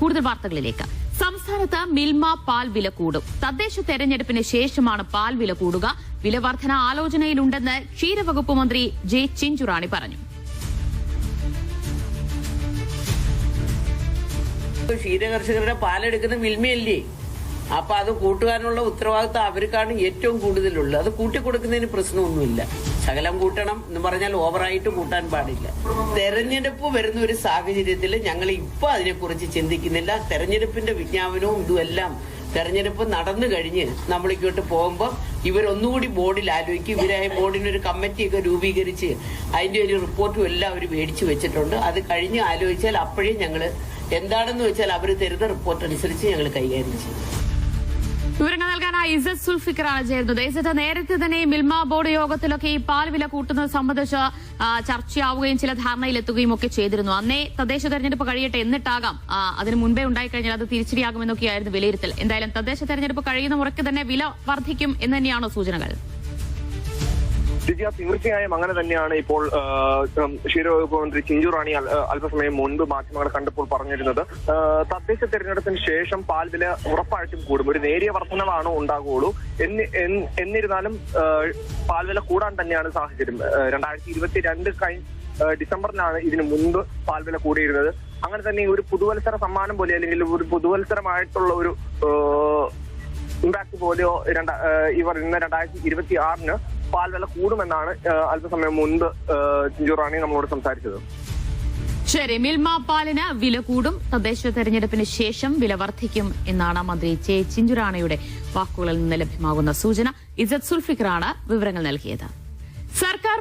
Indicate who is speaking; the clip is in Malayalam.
Speaker 1: കൂടുതൽ വാർത്തകളിലേക്ക്. സംസ്ഥാനത്ത് മിൽമ പാൽ വില കൂടും. തദ്ദേശ തെരഞ്ഞെടുപ്പിന് ശേഷമാണ് പാൽ വില കൂടുക. വില വർധന ആലോചനയിലുണ്ടെന്ന് ക്ഷീരവകുപ്പ് മന്ത്രി ജെ ചിഞ്ചുറാണി പറഞ്ഞു.
Speaker 2: ക്ഷീരകർഷകരുടെ പാലെടുക്കുന്ന മിൽമയല്ലേ, അപ്പൊ അത് കൂട്ടുവാനുള്ള ഉത്തരവാദിത്വം അവർക്കാണ് ഏറ്റവും കൂടുതലുള്ളത്. അത് കൂട്ടിക്കൊടുക്കുന്നതിന് പ്രശ്നമൊന്നുമില്ല. ശകലം കൂട്ടണം എന്ന് പറഞ്ഞാൽ ഓവറായിട്ട് കൂട്ടാൻ പാടില്ല. തെരഞ്ഞെടുപ്പ് വരുന്ന ഒരു സാഹചര്യത്തിൽ ഞങ്ങൾ ഇപ്പൊ അതിനെക്കുറിച്ച് ചിന്തിക്കുന്നില്ല. തെരഞ്ഞെടുപ്പിന്റെ വിജ്ഞാപനവും ഇതുമെല്ലാം തെരഞ്ഞെടുപ്പ് നടന്നു കഴിഞ്ഞ് നമ്മളിങ്ങോട്ട് പോകുമ്പോൾ ഇവരൊന്നുകൂടി ബോർഡിൽ ആലോചിക്കും. ഇവരായ ബോർഡിനൊരു കമ്മിറ്റിയൊക്കെ രൂപീകരിച്ച് അതിന്റെ ഒരു റിപ്പോർട്ടും എല്ലാം അവർ മേടിച്ചു വെച്ചിട്ടുണ്ട്. അത് കഴിഞ്ഞ് ആലോചിച്ചാൽ അപ്പോഴേ ഞങ്ങൾ എന്താണെന്ന് വെച്ചാൽ അവർ തരുന്ന റിപ്പോർട്ട് അനുസരിച്ച് ഞങ്ങൾ കൈകാര്യം ചെയ്യും.
Speaker 1: വിവരങ്ങൾ നൽകാനായി ഇസത്ത് സുൽഫിക്കറാണ് ചേരുന്നത്. ഇസത്ത്, നേരത്തെ തന്നെ മിൽമ ബോർഡ് യോഗത്തിലൊക്കെ ഈ പാൽ വില കൂട്ടുന്നത് സംബന്ധിച്ച് ചർച്ചയാവുകയും ചില ധാരണയിലെത്തുകയും ഒക്കെ ചെയ്തിരുന്നു. അന്നേ തദ്ദേശ തെരഞ്ഞെടുപ്പ് കഴിയട്ടെ എന്നിട്ടാകാം അതിന് മുൻപേ ഉണ്ടായിക്കഴിഞ്ഞാൽ അത് തിരിച്ചടിയാകുമെന്നൊക്കെയായിരുന്നു വിലയിരുത്തൽ. എന്തായാലും തദ്ദേശ തെരഞ്ഞെടുപ്പ് കഴിയുന്ന മുറയ്ക്ക് തന്നെ വില വർദ്ധിക്കും എന്ന് തന്നെയാണോ സൂചനകൾ?
Speaker 3: തീർച്ചയായും അങ്ങനെ തന്നെയാണ് ഇപ്പോൾ ക്ഷീരവകുപ്പ് മന്ത്രി ചിഞ്ചുറാണി അല്പസമയം മുൻപ് മാധ്യമങ്ങളെ കണ്ടപ്പോൾ പറഞ്ഞിരുന്നത്. തദ്ദേശ തെരഞ്ഞെടുപ്പിന് ശേഷം പാൽ വില ഉറപ്പായിട്ടും കൂടും. ഒരു നേരിയ വർധനവാണോ ഉണ്ടാകുള്ളൂ. എന്നിരുന്നാലും പാൽ വില കൂടാൻ തന്നെയാണ് സാഹചര്യം. 2022 ഡിസംബറിലാണ് ഇതിനു മുൻപ് പാൽ വില കൂടിയിരുന്നത്. അങ്ങനെ തന്നെ ഒരു പുതുവത്സര സമ്മാനം പോലെ അല്ലെങ്കിൽ ഒരു പുതുവത്സരമായിട്ടുള്ള ഒരു ഇമ്പാക്ട് പോലെയോ ഇവർ ഇന്ന് 2026 പാൽ വില കൂടുമെന്നാണ് അല്പസമയം മുൻപ് ചിഞ്ചുറാണി നമ്മളോട് സംസാരിച്ചത്.
Speaker 1: ശരി, മിൽമ പാലിന് വില കൂടും. തദ്ദേശ തെരഞ്ഞെടുപ്പിന് ശേഷം വില വർദ്ധിക്കും എന്നാണ് മന്ത്രി ജെ ചിഞ്ചുറാണിയുടെ വാക്കുകളിൽ നിന്ന് ലഭ്യമാകുന്ന സൂചന. ഇസത്ത് സുൽഫിക്കറാണ് വിവരങ്ങൾ നൽകിയത്. സർക്കാർ